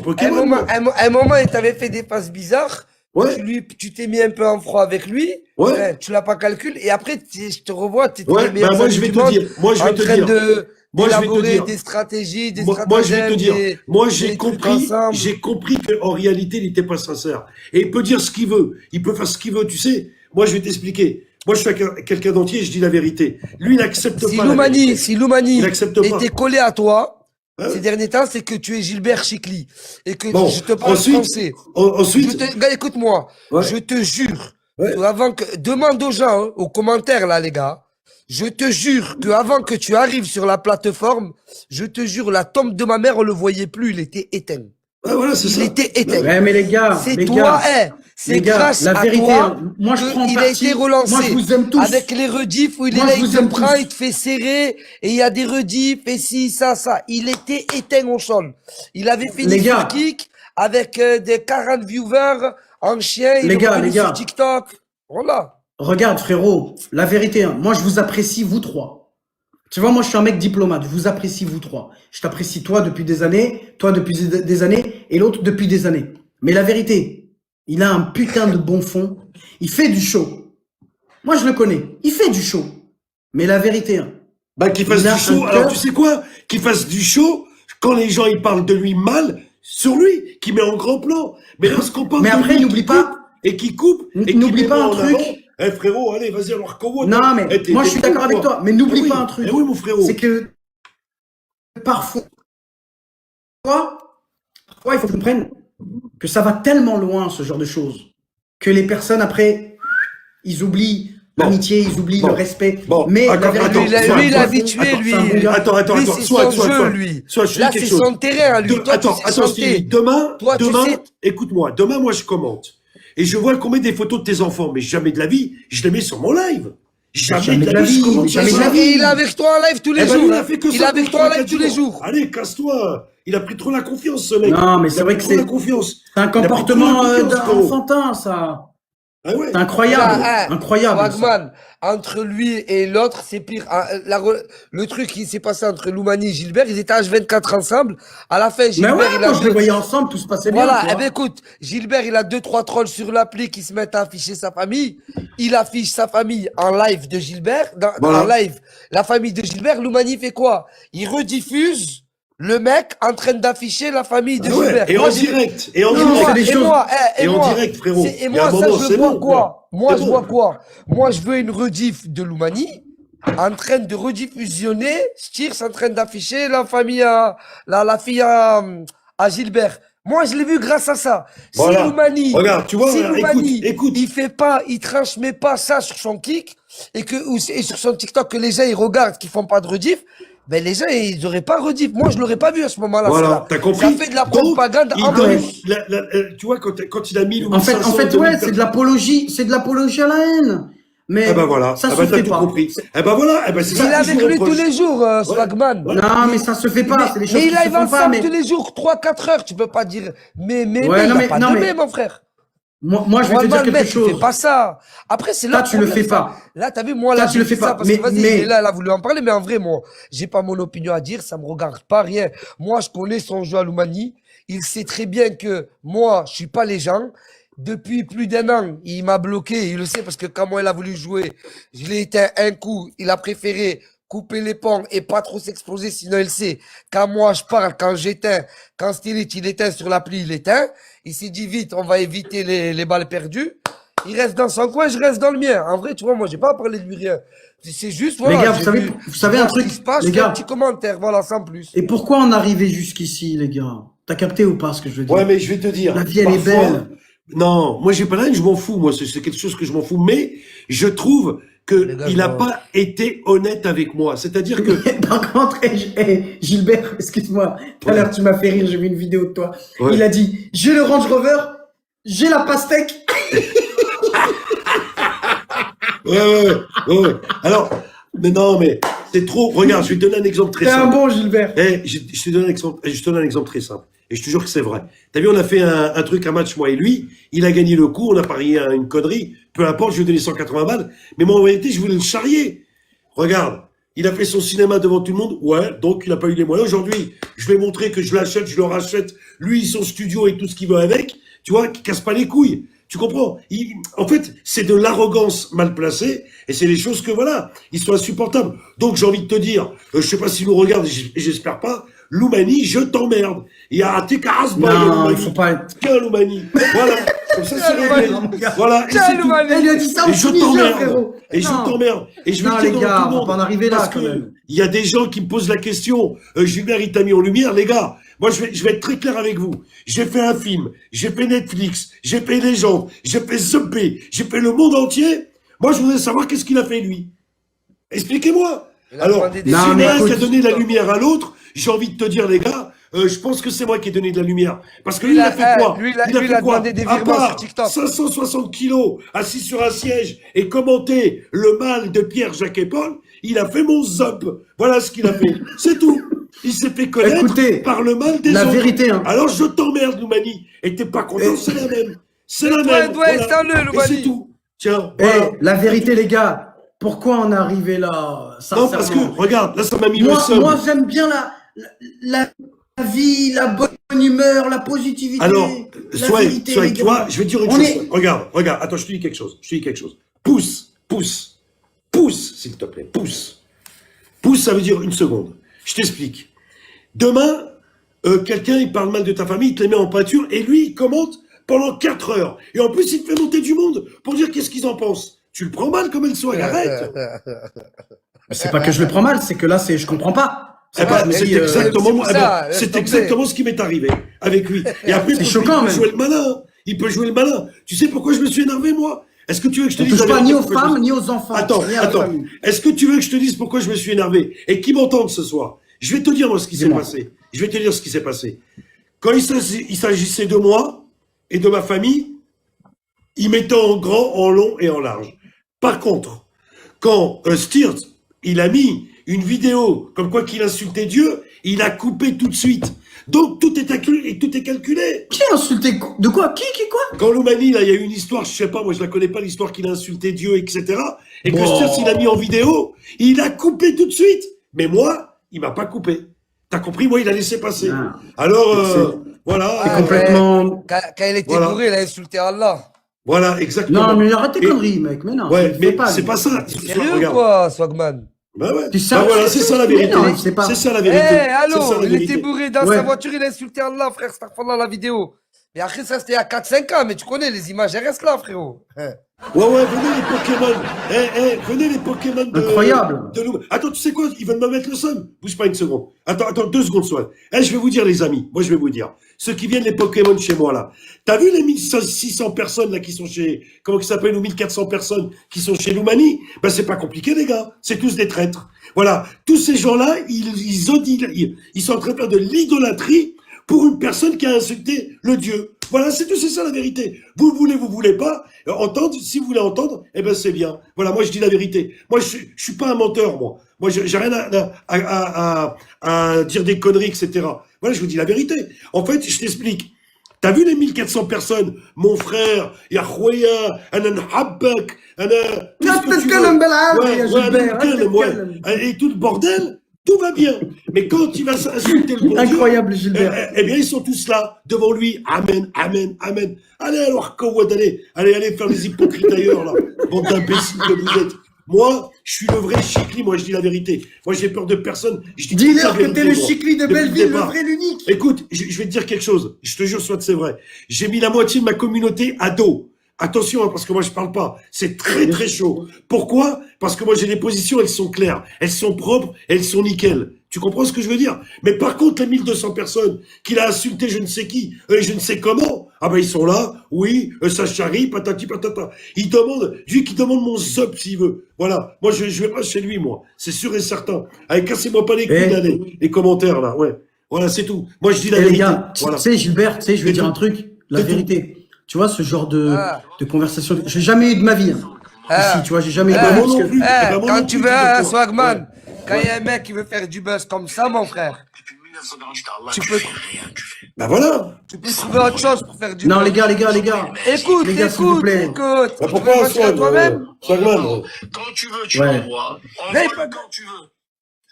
Pokémon, moi. Un moment, il t'avait fait des passes bizarres. Ouais, Tu t'es mis un peu en froid avec lui. ouais, Tu l'as pas calculé. Et après, je te revois, tu étais les ouais. Ben meilleurs moi, je amis vais du te monde, dire. Moi, je vais en te train dire. de Moi, je vais te d'élaborer dire. des stratégies, des Moi, je vais te stratagèmes, dire. Moi, des trucs ensemble. j'ai compris qu'en réalité, il n'était pas sincère. Et il peut dire ce qu'il veut. Il peut faire ce qu'il veut, tu sais. Moi, je vais t'expliquer. Moi, je suis quelqu'un d'entier, je dis la vérité. Lui, il n'accepte pas la vérité. Si Il Loumani n'accepte pas. était collé à toi, ces Hein. derniers temps, c'est que tu es Gilbert Chicli. Et que Bon, je te parle français. ensuite, Gars, écoute-moi. ouais, Je te jure ouais. que avant que, demande aux gens, hein, aux commentaires, là, les gars. Je te jure que avant que tu arrives sur la plateforme, je te jure, la tombe de ma mère, on le voyait plus, il était éteint. Ouais, voilà, c'est Il ça. était Ben éteint. oui. Ouais, mais C'est les toi, gars, c'est les gars, grâce la à vérité, toi hein, moi je prends qu'il a été parti. Moi, je relancé. vous aime Avec tous. les rediffs où il est Moi, là, je il vous te aime prend, il tous. te fait serrer, et il y a des rediffs, et si, ça. Il était éteint au sol. Il avait fini Les sur gars, Kick avec des 40 viewers en chien, il est les revenu sur gars, TikTok. Voilà. regarde, frérot, la vérité, hein, moi, je vous apprécie, vous trois. Tu vois, moi, je suis un mec diplomate, je vous apprécie, vous trois. Je t'apprécie, toi, depuis des années, toi, depuis des années, et l'autre, depuis des années. Mais la vérité, il a un putain de bon fond. Il fait du show. Moi, je le connais. Il fait du show. Mais la vérité, hein, Bah, qu'il fasse il a du show. un Alors, cœur. tu sais quoi? Qu'il fasse du show quand les gens, ils parlent de lui mal, sur lui, qui met en grand plan. Mais lorsqu'on parle Mais de après, lui, n'oublie qui coupe, pas, et qui coupe, et qui n'oublie met pas un en truc. avant, eh, frérot, allez, vas-y, alors, comment, Non, mais moi, je suis d'accord avec toi. Mais n'oublie pas un truc. Eh oui, mon frérot. C'est que parfois, il faut que tu comprennes que ça va tellement loin, ce genre de choses, que les personnes, après, ils oublient Bon. l'amitié, ils oublient Bon. le respect. Bon. Mais la Attends, vérité, Lui, il est attends, habitué, attends, lui. c'est un bon gars. Attends, Lui, attends, c'est soit, son jeu, lui. Soit, je Là, dis quelque c'est chose. son terrain, lui. Toi, tu sais Attends, chanter. Stevie, demain, Toi, tu sais. écoute-moi, demain, moi, je commente. Et je vois qu'on met des photos de tes enfants, mais jamais de la vie, je les mie sur mon live. Jamais de la vie, je commente jamais sur de la ça. vie. Et il est avec toi en live tous les Eh ben, jours. il a hein. fait que Il est ça avec pendant toi en live 4 tous les jours. Allez, casse-toi. Il a pris trop la confiance, ce mec. Non, mais Il c'est a vrai pris que trop la c'est confiance. un Il a pris trop comportement la confiance, frérot. d'enfantin, ça. Ah ouais. C'est incroyable. Là, hein, Incroyable. ça. Swagman, entre lui et l'autre, c'est pire. Le truc qui s'est passé entre Loumani et Gilbert, ils étaient H24 ensemble. À la fin, Mais Gilbert, ouais, il a quand je les voyais ensemble, tout se passait bien. Voilà, tu eh vois. ben écoute, Gilbert, il a 2-3 trolls sur l'appli qui se mettent à afficher sa famille. Il affiche sa famille en live de Gilbert, Voilà. en live. La famille de Gilbert, Loumani fait quoi? Il rediffuse le mec en train d'afficher la famille de Ah ouais. Gilbert. Et Moi, en j'ai- direct. Et en Non, direct. c'est des choses- Et en moi, direct, frérot. Et Il y a moi, un ça, moment, je c'est vois bon, quoi? Moi, C'est je bon. vois quoi? Moi, je veux une rediff de Loumani en train de rediffusionner, Stiers en train d'afficher la famille la fille à Gilbert. Moi, je l'ai vu grâce à ça. Voilà. Si Loumani, Regarde, tu vois, si écoute, Loumani, écoute. il fait pas, il transmet pas ça sur son kick et sur son TikTok que les gens ils regardent, qui font pas de rediff, ben les gens ils auraient pas rediff. Moi, je l'aurais pas vu à ce moment-là. Voilà, ça. t'as compris. Ça fait de la Donc, propagande il en donne plus. tu vois, quand il a mis En fait, ouais, c'est de l'apologie à la haine. Mais Ah bah voilà, ça ah se bah t'as fait tout pas. compris. Eh ben voilà, eh ben c'est Il ça est que je avec vous lui tous reproche. les jours, Swagman. Ouais. Non, mais ça se fait pas. C'est des choses Mais qui il se live font pas. ensemble Mais tous les jours, 3-4 heures. Tu peux pas dire, mais, Ouais, il non, y a mais- pas non, de mais- mais, mon frère. moi, je vais te dire Normal, quelque mec, il chose. fait pas ça. Après, c'est Ça, là tu le fais pas. Là, t'as vu, moi, Ça, là, tu j'ai le fait fais ça pas. parce que vas-y, Mais- il est là, elle a voulu en parler, mais en vrai, moi, j'ai pas mon opinion à dire, ça me regarde pas, rien. Moi, je connais son jeu à Loumani. Il sait très bien que moi, je suis pas les gens. Depuis plus d'1 an, il m'a bloqué, il le sait parce que quand moi, il a voulu jouer, je l'ai éteint un coup, il a préféré couper les ponts et pas trop s'exposer, sinon il sait. Quand moi, je parle, quand j'éteins, quand Stilit, il éteint sur l'appli, il éteint. Il s'est dit vite, on va éviter les balles perdues. Il reste dans son coin, je reste dans le mien. En vrai, tu vois, moi, j'ai pas à parler de lui rien. C'est juste, voilà. Les gars, j'ai vous vu- savez je un vois ce truc, qui se passe, les je fais un gars. petit commentaire, voilà, sans plus. Et pourquoi on est arrivé jusqu'ici, les gars? T'as capté ou pas ce que je veux dire? Ouais, mais je vais te dire. La vie, elle est parfois- belle. Non, moi j'ai pas la haine, je m'en fous. Moi, c'est quelque chose que je m'en fous. Mais je trouve que Les gars, il a je m'en- pas été honnête avec moi. C'est-à-dire que Par contre, Gilbert, excuse-moi, tout à l'heure tu m'as fait rire, j'ai vu une vidéo de toi. Ouais. Il a dit, j'ai le Range Rover, j'ai la pastèque. ouais. Alors, mais non, mais c'est trop. Regarde, je vais te donner un exemple très T'es un simple. bon Gilbert. Je te donne un exemple. Je te donne un exemple très simple. Et je te jure que c'est vrai. T'as vu, on a fait un truc, un match, moi et lui. Il a gagné le coup, on a parié à une connerie. Peu importe, je lui ai donné 180 balles. Mais moi, en réalité, je voulais le charrier. Regarde. Il a fait son cinéma devant tout le monde. Ouais, donc il n'a pas eu les moyens. Aujourd'hui, je vais montrer que je l'achète, je le rachète. Lui, son studio et tout ce qu'il veut avec. Tu vois, qui casse pas les couilles. Tu comprends? En fait, c'est de l'arrogance mal placée. Et c'est des choses que, voilà, ils sont insupportables. Donc, j'ai envie de te dire, je sais pas s'il nous regarde, et j'espère pas, Loumani, je t'emmerde. Il y a un TKS, Non, il faut pas. Tiens, Loumani. Voilà. Comme ça, c'est réglé. Voilà. Et Tiens, c'est tout. Loumani. Il a dit ça en Et je Tunisien, t'emmerde. frérot. Et je Non. t'emmerde. Et je vais Non, le dire les devant gars, tout le on va monde. pas en arriver là, Parce quand que même. il y a des gens qui me posent la question. Gilbert, il t'a mis en lumière, les gars. Moi, je vais être très clair avec vous. J'ai fait un film. J'ai fait Netflix. J'ai fait Légende. J'ai fait Zuppé. J'ai fait le monde entier. Moi, je voudrais savoir qu'est-ce qu'il a fait, lui. Expliquez-moi. Il a Alors, demandé des c'est Non, mais l'un qui a écoute- donné de la lumière à l'autre. J'ai envie de te dire, les gars, je pense que c'est moi qui ai donné de la lumière. Parce que lui, il a fait quoi? Lui, Il a il fait a quoi? demandé des À virements part sur TikTok. 560 kilos assis sur un siège et commenter le mal de Pierre, Jacques et Paul, il a fait mon zop. Voilà ce qu'il a fait. C'est tout. Il s'est fait connaître Écoutez, par le mal des la autres. vérité, hein. Alors je t'emmerde, Loumani. Et t'es pas content, c'est la même. C'est la Ouais, même. ouais, Voilà. sers-le, Et Loumani. c'est tout. Tiens, Eh, voilà. la vérité, les gars, pourquoi on est arrivé là? Non, parce que, Sincèrement. regarde, là, ça m'a mis le Moi, seum. moi j'aime bien la vie, la bonne humeur, la positivité. Alors, la Sois, vérité, les tu gars. vois, je vais te dire une On chose. est- Regarde, attends, je te dis quelque chose. Pousse, s'il te plaît, pousse. Pousse, ça veut dire une seconde. Je t'explique. Demain, quelqu'un, il parle mal de ta famille, il te les met en peinture, et lui, il commente pendant 4 heures. Et en plus, il te fait monter du monde pour dire qu'est-ce qu'ils en pensent. Tu le prends mal comme elle soit, arrête. C'est pas que je le prends mal, c'est que là, je comprends pas. Eh ben, je me c'est dis, exactement, c'est pour ça, c'est s'il te exactement ce qui m'est arrivé avec lui. Et après, C'est il choquant, peut même. jouer le malin. Il peut jouer le malin. Tu sais pourquoi je me suis énervé, moi? Est-ce que tu veux que je te on dise touche la pas vérité ni aux pourquoi je me femmes, suis- ni aux enfants. Attends, ni à la attends. famille. Est-ce que tu veux que je te dise pourquoi je me suis énervé et qui m'entende ce soir? Je vais te dire moi ce qui s'est Dis-moi. passé. Je vais te dire ce qui s'est passé. Quand il s'agissait de moi et de ma famille, il mettait en grand, en long et en large. Par contre, quand Stirt, il a mis une vidéo comme quoi qu'il insultait Dieu, il a coupé tout de suite. Donc tout est calculé. Qui a insulté de quoi? Qui quoi? Quand Loumani, là, il y a eu une histoire, je sais pas, moi je la connais pas, l'histoire qu'il a insulté Dieu, etc. Et que Bon. Stirs, il a mis en vidéo, il a coupé tout de suite. Mais moi, il m'a pas coupé. T'as compris? Moi, il a laissé passer. Ah. Alors, C'est voilà. Ah, complètement. Quand il était Voilà. bourré, il a insulté Allah. Voilà, exactement. Non, mais arrête tes Et- conneries, mec. Mais non. Ouais, je mais fais pas, c'est lui. pas ça. Sérieux ou Regarde. quoi, Swagman? Bah ouais. Tu sais, Bah voilà, c'est- c'est ça la mais vérité. non, il sait pas. C'est ça la Eh, vérité. C'est ça allô, la il vérité. était bourré dans Ouais. sa voiture, il a insulté Allah, frère, Starfallah, la vidéo. Mais après, ça, c'était il y a 4-5 ans, mais tu connais, les images, elles restent là, frérot. Ouais, venez les Pokémon. Venez les Pokémon de... Incroyable. de Loum. Attends, tu sais quoi? Ils veulent me mettre le seum. Bouge pas une seconde. Attends, 2 secondes, Swan. Je vais vous dire, les amis. Moi, je vais vous dire. Ceux qui viennent les Pokémon chez moi, là. T'as vu les 1600 personnes, là, qui sont chez... Comment ils s'appellent? Ou 1400 personnes qui sont chez Loumani? Ben, c'est pas compliqué, les gars. C'est tous des traîtres. Voilà. Tous ces gens-là, ils sont en train de faire de l'idolâtrie pour une personne qui a insulté le Dieu. Voilà, c'est tout, c'est ça la vérité. Vous voulez pas entendre. Si vous voulez entendre, eh ben c'est bien. Voilà, moi je dis la vérité. Moi je suis pas un menteur, moi. Moi j'ai rien à dire des conneries, etc. Voilà, je vous dis la vérité. En fait, je t'explique. T'as vu les 1400 personnes, mon frère, ya khouya, ana nhabbak, ana... tout ce que tu veux. Et tout le bordel, tout va bien. Mais quand il va insulter le bon Dieu, Incroyable, Gilbert. eh bien, ils sont tous là, devant lui. Amen, amen, amen. Allez, alors, Kawad, allez faire les hypocrites ailleurs, là. Bande d'imbéciles que vous êtes. Moi, je suis le vrai Chicli, moi, je dis la vérité. Moi, j'ai peur de personne. Je dis toute la Dis-leur que vérité, t'es le moi. Chicli de Depuis le Belleville, le départ. vrai, l'unique. Écoute, je vais te dire quelque chose. Je te jure, soit c'est vrai. J'ai mis la moitié de ma communauté à dos. Attention, hein, parce que moi, je parle pas. C'est très, très chaud. Pourquoi? Parce que moi, j'ai des positions, elles sont claires. Elles sont propres, elles sont nickel. Tu comprends ce que je veux dire? Mais par contre, les 1200 personnes qu'il a insulté je ne sais qui, je ne sais comment, ah ben, ils sont là, oui, ça charrie, patati patata. Il demande, lui qui demande mon sub s'il veut. Voilà. Moi, je vais pas chez lui, moi. C'est sûr et certain. Allez, cassez-moi pas les couilles, là, les commentaires, là, ouais. Voilà, c'est tout. Moi, je dis la Et les vérité. gars, Voilà. tu sais, Gilbert, tu sais, je vais C'est dire tout. un truc, la C'est tout. vérité. Tu vois, ce genre de conversation, j'ai Ah. jamais eu de ma vie. Hein. Ici, tu vois, j'ai jamais eu de ma vie. moi non parce que- plus. Eh, bah, moi quand non tu plus, veux un figure-toi. Swagman, Ouais. quand il y a un mec qui veut faire du buzz comme ça, mon frère, tu peux Bah voilà. trouver autre chose pour faire du Non, buzz. les gars. Écoute, Les gars, s'il vous écoute, plaît. écoute. Bah Tu veux pourquoi mentir à Swag, toi-même? Swagman Quand tu veux, tu Ouais. envoies. Mais Envoie quand tu veux.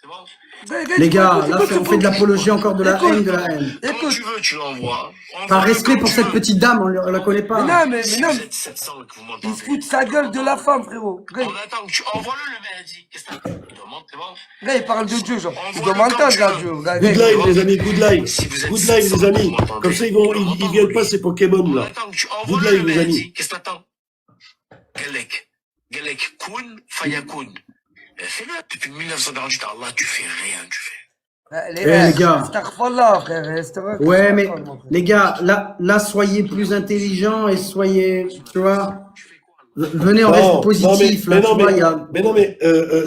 C'est bon? Les gars, là, on fait de l'apologie encore de la haine, de la haine. Comme Écoute. tu veux, tu l'envoies. Par respect pour cette petite dame, on la connaît Mais pas. non, mais Si non, vous êtes 700 et que vous il se m'entendez. fout de sa gueule de la femme, frérot. On attend que tu envoies-le, le merdi. Qu'est-ce que t'as? Il demande, c'est bon? Là, il parle de Dieu, genre. Il Envoie-le doit comme m'entendre, tu là, veux. Dieu. Gars, Good gars, live, les amis, good live. Si vous êtes Good live, les 700, amis. vous m'entendez. Comme ça, ils viennent pas, ces Pokémon, On là. attend que tu Good envoies-le, live, le les amis. merdi. Qu'est-ce que t'attends? Galek, Kun, Fayakun. Fais-le. Depuis 1948, Allah, tu fais rien, tu fais. Les gars. Astaghfirullah, frère. Astaghfirullah. Ouais, mais les gars, là, soyez plus intelligents et soyez, tu vois, venez, on reste positif, là, tu vois, il y a... Mais non, mais...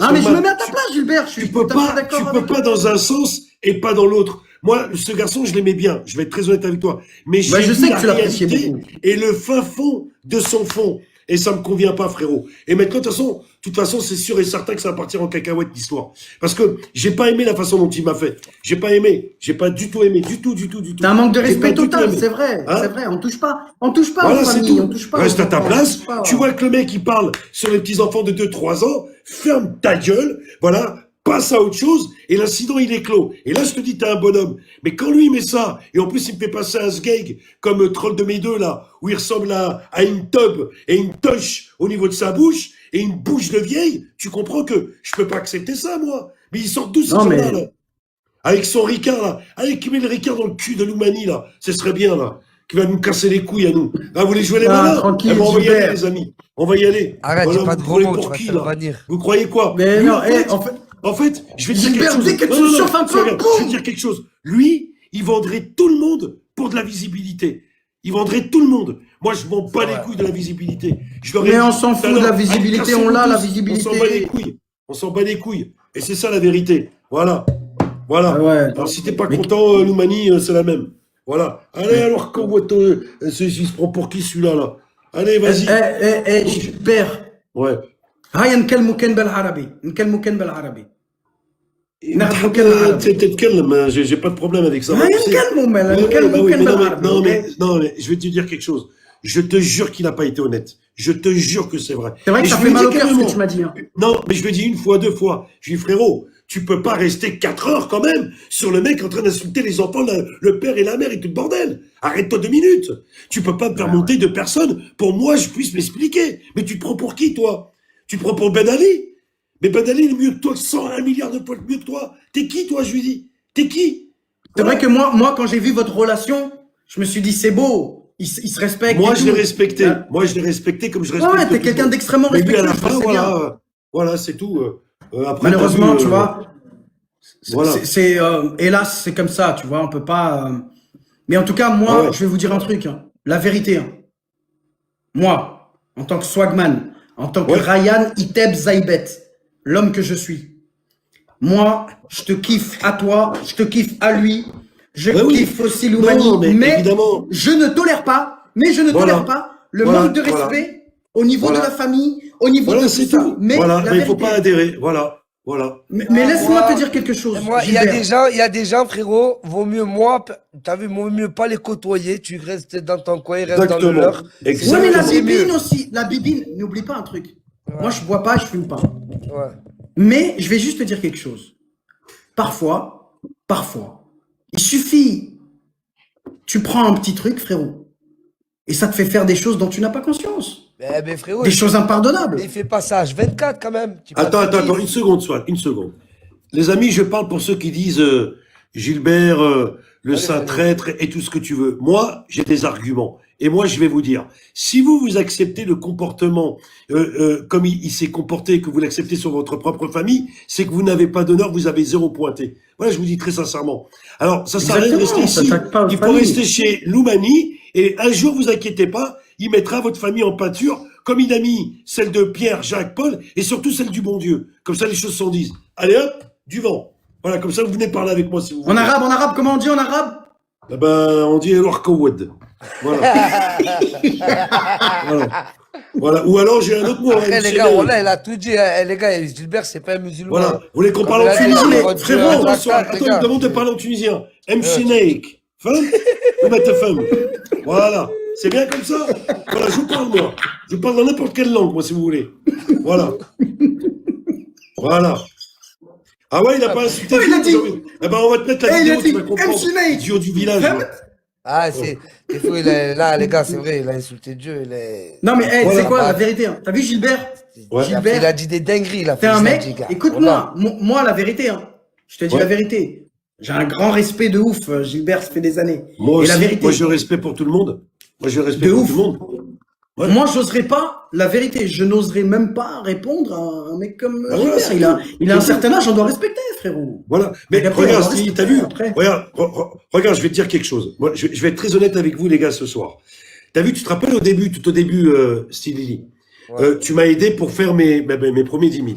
Ah, mais je Salman, me mets à ta place, Gilbert, je suis tu peux tout à fait pas, d'accord tu avec peux pas dans un sens et pas dans l'autre. Moi, ce garçon, je l'aimais bien. Je vais être très honnête avec toi. Mais j'ai Ouais, je vu sais la que tu l'appréciais réalité beaucoup. et le fin fond de son fond. Et ça me convient pas, frérot. Et maintenant, de toute façon, c'est sûr et certain que ça va partir en cacahuète, l'histoire. Parce que j'ai pas aimé la façon dont il m'a fait. J'ai pas aimé. J'ai pas du tout aimé. Du tout. T'as un manque de J'ai respect pas du tout total, aimé. c'est vrai, Hein? c'est vrai, on touche pas Voilà, aux c'est familles, tout. on touche pas Reste aux à ta enfants, on place. touche pas, Tu ouais. vois que le mec, il parle sur les petits-enfants de 2-3 ans. Ferme ta gueule. Voilà. Passe à autre chose. Et l'incident, il est clos. Et là, je te dis, t'es un bonhomme. Mais quand lui, il met ça, et en plus, il me fait passer un sgeg, comme Troll de mes deux, là, où il ressemble à une tub et une toche au niveau de sa bouche, et une bouche de vieille, tu comprends que je peux pas accepter ça, moi. Mais il sort d'où, ces Non, gens-là, mais- là? Avec son Ricard, là. Allez, qui met le Ricard dans le cul de l'Oumanie, là. Ce serait bien, là. Qui va nous casser les couilles à nous. Ah, vous voulez jouer les Ah, malins? tranquille, Eh ben, on va y Gilbert. aller, les amis. On va y aller. Arrête, Voilà, dis pas vous de gros prenez mots, pour tu vas qui, te faire là? bannir. Vous croyez quoi? Mais Lui, non, en fait, je vais te dire Gilbert, quelque chose. dès que tu Non, non, non, chauffes un peu, regarde, boum. je vais te dire quelque chose. Lui, il vendrait tout le monde pour de la visibilité. Il vendrait tout le monde. Moi, je vends pas les couilles de la visibilité. Je leur ai Mais dit on s'en tout à fout de la l'heure, visibilité, allez, on l'a, la cassez-vous tous. visibilité. On s'en bat les couilles. On s'en bat les couilles. Et c'est ça la vérité. Voilà. Voilà. Ah ouais. Alors, si t'es pas Mais- content, Loumani, c'est la même. Voilà. Allez, alors, quand il se prend pour qui, celui-là, là? Allez, vas-y. Gilbert, Ouais. هيا نكلموا بالعربي نكلموا بالعربي نعرفوا كلمة عربي. تتكلم j'ai pas de problème avec ça. هيا Tu sais- نكلموا مالا Ouais, ouais, bah نكلموا oui, mais non, mais, بالعربي. non, mais, ok. non, mais je vais te dire quelque chose. Je te jure qu'il n'a pas été honnête. Je te jure que c'est vrai. C'est vrai que Et ça je fait lui ai mal dit au cœur ce carrément. que tu m'as dit. Hein. Non, mais je lui ai dit une fois, deux fois. Je lui ai dit, frérot, tu peux pas rester 4 heures quand même sur le mec en train d'insulter les enfants, le père et la mère et tout le bordel. Arrête-toi 2 minutes. Tu peux pas me faire monter de personne pour moi je puisse m'expliquer. Mais tu te prends pour qui, toi? Tu te prends pour Ben Ali? Mais Ben Ali il est mieux que toi, 101 milliards de fois mieux que toi. T'es qui, toi, je lui dis? T'es qui? C'est vrai que moi, quand j'ai vu votre relation, je me suis dit, c'est beau. Il se respecte. Moi, et je tout. l'ai respecté. Ouais. Moi, je l'ai respecté comme je respecte. Ouais, t'es tout quelqu'un le monde. d'extrêmement Mais lui, à respectueux. la fin, je sais bien. voilà, voilà, c'est tout. Après, Malheureusement, t'as vu, tu vois, voilà. hélas, c'est comme ça, tu vois, on peut pas. Mais en tout cas, moi, Ah ouais. je vais vous dire un truc, hein, la vérité. Hein. Moi, en tant que swagman, en tant que Ouais. Ryan Iteb Zaibet, l'homme que je suis, moi, je te kiffe à toi, je te kiffe à lui, je Ouais, oui. kiffe aussi Loumani, Non, mais mais évidemment. je ne tolère pas, Voilà. tolère pas le Voilà, manque de voilà. respect au niveau Voilà. de la famille, au niveau Voilà, de c'est tout ça. tout. Mais Voilà, la mais il faut vérité- pas adhérer. Voilà, voilà. mais laisse-moi Moi- te dire quelque chose. Moi, il y a Gilbert. il y a des gens, frérot, vaut mieux t'as vu, vaut mieux pas les côtoyer, tu restes dans ton coin, ils restent dans le Exactement. leur. Ouais, mais la C'est bibine mieux. aussi. La bibine, n'oublie pas un truc. Moi, je bois pas, je fume pas. Ouais. Mais je vais juste te dire quelque chose. Parfois, il suffit. Tu prends un petit truc, frérot, et ça te fait faire des choses dont tu n'as pas conscience. Mais frérot, Des choses impardonnables. il fait pas ça H24 quand même. Tu Attends, passes attends, qui une seconde, Swan, une seconde. Les amis, je parle pour ceux qui disent Gilbert, le Allez, saint allez. traître et tout ce que tu veux. Moi, j'ai des arguments. Et moi, je vais vous dire, si vous acceptez le comportement comme il s'est comporté, que vous l'acceptez sur votre propre famille, c'est que vous n'avez pas d'honneur, vous avez 0 pointé. Voilà, je vous dis très sincèrement. Alors, ça sert à rien de rester Exactement, ici. ça s'attaque pas aux Il faut familles. rester chez Loumani, et un jour, vous inquiétez pas, il mettra votre famille en peinture, comme il a mis celle de Pierre, Jacques, Paul, et surtout celle du bon Dieu. Comme ça, les choses sont dites. Allez hop, du vent. Voilà, comme ça, vous venez parler avec moi si vous voulez. En arabe, comment on dit en arabe? Eh ben, on dit El Kawad. Voilà. Voilà. Voilà. Ou alors, j'ai un autre mot. Après, les MC gars, Ney. voilà, il a tout dit. Hein. Les gars, Gilbert, c'est pas un musulman. Voilà. Vous voulez qu'on Comme parle il en a dit, tunisien? mais votre Frérot, Dieu, attention, les attends, gars. me demande de parler en tunisien. MC Neik. Femme? Ou femme? Voilà. C'est bien comme ça? Voilà, je vous parle, moi. Je vous parle dans n'importe quelle langue, moi, si vous voulez. Voilà. Voilà. Ah ouais, il a pas insulté. il a dit- Eh ben, on va te mettre la Eh, il a vidéo, tu dit vas comprendre. MC Nate. Idiot du village. Femme. ouais. Ah, c'est. Des fois, là, les gars, c'est vrai, il a insulté Dieu. Il est... Non, mais, hey, Voilà. c'est quoi la vérité, hein. T'as vu Gilbert? Ouais. Gilbert. Il a dit des dingueries, là. T'es un mec, écoute-moi, moi, la vérité, hein. Je te dis Ouais. la vérité. J'ai un grand respect de ouf, Gilbert, ça fait des années. Moi Et aussi, la vérité, moi, je respecte pour tout le monde. Moi, je respecte De pour ouf. tout le monde. Ouais. moi, j'oserais pas, la vérité, je n'oserais même pas répondre à un mec comme Ah, Gilbert. voilà, c'est Il a un tout. certain âge, on doit respecter, frérot. Voilà. Mais Et après, regarde, on va Stevie, rester t'as vu? après. Regarde, je vais te dire quelque chose. Moi, je vais être très honnête avec vous, les gars, ce soir. T'as vu, tu te rappelles tout au début, Stevie, Ouais. tu m'as aidé pour faire mes premiers 10 000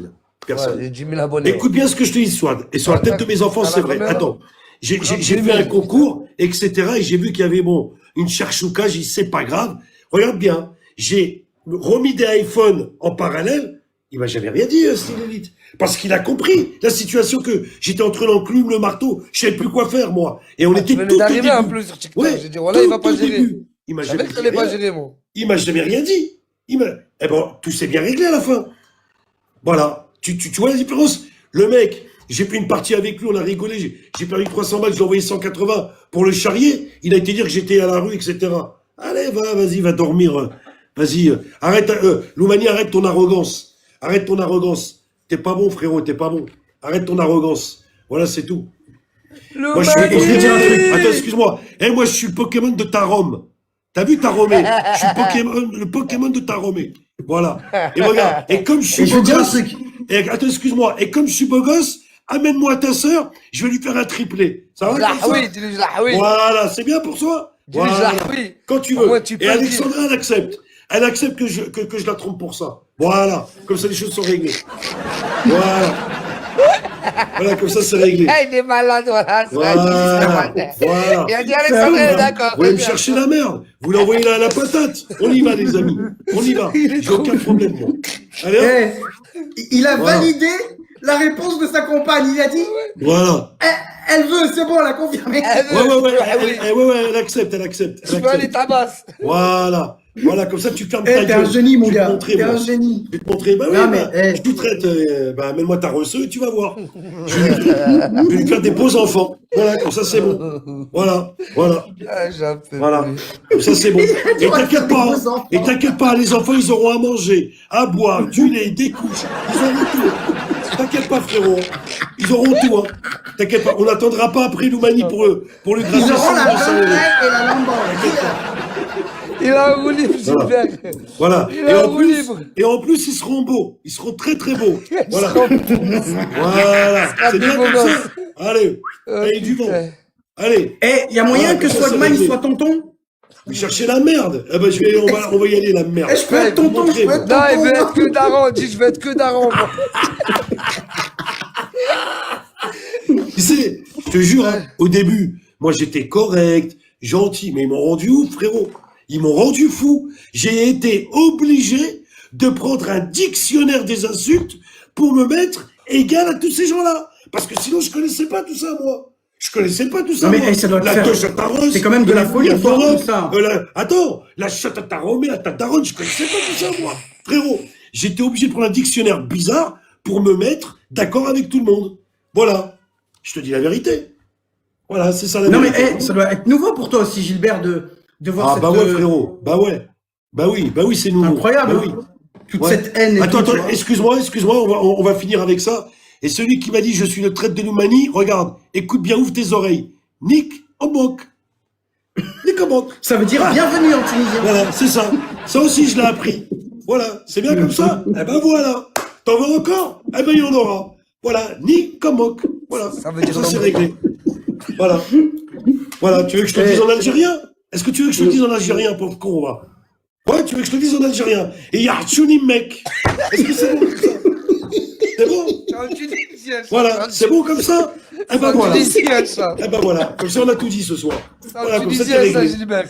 personnes. Ouais, 10 000 abonnés. Écoute bien ce que je te dis, Swad. Et sur la tête de mes enfants, T'as c'est la vrai. première, Attends. J'ai Trente fait mille. un concours, etc. Et j'ai vu qu'il y avait, bon, une charchouka. J'ai dit, c'est pas grave. Regarde bien. J'ai remis des iPhones en parallèle. Il m'a jamais rien dit, Style Elite. Parce qu'il a compris la situation que j'étais entre l'enclume, le marteau. Je savais plus quoi faire, moi. Et on Tu était venais tout au d'arriver en début. plus sur TikTok. Ouais, J'ai dit, voilà, il va tout pas au gérer. début. Il m'a Je jamais savais dit qu'il allait pas rien. gérer, moi. Il m'a jamais rien dit. Eh ben, tout s'est bien réglé à la fin. Voilà. Tu vois la différence? Le mec, j'ai fait une partie avec lui, on a rigolé, j'ai perdu 300 balles, je lui ai envoyé 180 pour le charrier. Il a été dire que j'étais à la rue, etc. Allez, vas-y, va dormir. Vas-y, arrête, Loumani, arrête ton arrogance. Arrête ton arrogance. T'es pas bon, frérot, t'es pas bon. Arrête ton arrogance. Voilà, c'est tout. Moi, je vais te dire un truc. Attends, excuse-moi. Moi, je suis le Pokémon de Tarome. T'as vu Taromé? Je suis le Pokémon de Taromé. Voilà. Et regarde. Et comme je suis Et je beau veux dire un gosse, truc. attends, excuse-moi. Et comme je suis beau gosse, amène-moi ta sœur, je vais lui faire un triplé. Ça va comme ça? Lahoui, dis-lui Lahoui. Voilà, c'est bien pour toi. Dis-lui Voilà. Lahoui. Quand tu Au veux. moins, tu peux Et le Alexandra, elle accepte. Elle accepte que je la trompe pour ça. Voilà. Comme ça, les choses sont réglées. Voilà. Voilà, comme ça, c'est réglé. Ah, il est malade, voilà. Voilà. Voilà. Il a dit Alexandre, elle est d'accord. Vous voulez me chercher la merde? Vous l'envoyez là à la patate? On y va, les amis. On y va. J'ai aucun problème, moi. Allez, hop. Il a Voilà. validé la réponse de sa compagne. Il a dit, Voilà. elle veut, c'est bon, elle a confirmé. Ouais, elle accepte, elle accepte. Tu peux aller tabasser. Voilà. Voilà, comme ça, tu fermes ta T'es gueule. un génie, mon Je vais te gars. montrer, T'es moi. un génie. Je vais te montrer. Bah oui, Non, bah, mais, je te traite. Mets-moi ta reçue et tu vas voir. Je vais lui faire des beaux enfants. Voilà, comme ça, c'est bon. Voilà. Ah, j'en peux Voilà. plus. Comme ça, c'est bon. Et vas t'inquiète faire des pas. beaux enfants. Et t'inquiète pas, les enfants, ils auront à manger, à boire, du lait, des couches. Ils auront tout. T'inquiète pas, frérot. Ils auront tout, hein. T'inquiète pas. On n'attendra pas après Loumani pour le Ils grâce auront la à Bentley et la Lamborghini. T'inquiète pas. Il a un roue libre, Voilà. super. Voilà. Il est en roue libre. Et en plus, ils seront beaux. Ils seront très, très beaux. Voilà. seront Voilà. C'est des bien beaux comme ça. gosses. Allez. Allez, du vent. putain. Allez. Il y a moyen Voilà, que comme ça, Swagman c'est il réglé. soit tonton? Vous cherchez la merde. Eh ben, on va y aller, la merde. Eh, je peux être tonton, je peux être Non, il veut tonton. être que daron. Dis, je veux être que daron, moi. Tu sais, je te jure, hein, au début, moi j'étais correct, gentil, mais ils m'ont rendu ouf, frérot. Ils m'ont rendu fou. J'ai été obligé de prendre un dictionnaire des insultes pour me mettre égal à tous ces gens-là. Parce que sinon, je connaissais pas tout ça, moi. Je connaissais pas tout ça, Non, mais, moi. ça doit te La faire- touche à ta rose, c'est quand même de la folie, couille à ta toi, robe, tout ça. Attends, la chatte à ta romée, à ta daronne, je connaissais pas tout ça, moi. Frérot, j'étais obligé de prendre un dictionnaire bizarre pour me mettre d'accord avec tout le monde. Voilà. Je te dis la vérité. Voilà, c'est ça la Non, mais vérité. ça doit être nouveau pour toi aussi, Gilbert, de voir Ah, cette... bah ouais, frérot. Bah ouais. Bah oui, c'est nouveau. Incroyable, Bah hein. oui. toute Ouais. cette haine et Attends, tout, tu vois. excuse-moi, on va finir avec ça. Et celui qui m'a dit je suis le traître de l'Oumanie, regarde, écoute bien, ouvre tes oreilles. Nick Obok. Nick Obok. Ça veut dire Ah. bienvenue en Tunisie. Voilà, c'est ça. Ça aussi, je l'ai appris. Voilà, c'est bien comme ça. Eh ben voilà. T'en veux encore? Eh ben il y en aura. Voilà, Nick Obok. Voilà, Ça veut comme dire ça c'est non. réglé. Voilà. Voilà, tu veux que je te le dise en algérien? Est-ce que tu veux que je te le dise en algérien, pauvre con, va? Ouais, tu veux que je te le dise en algérien? Et Yarchouni mec. Est-ce que c'est bon comme ça? C'est bon? Voilà, c'est bon comme ça? Eh ben voilà. Tunisien, ça. Eh ben voilà, comme ça on a tout dit ce soir. Voilà, comme ça t'es Tunisien, ça, réglé. Gilbert.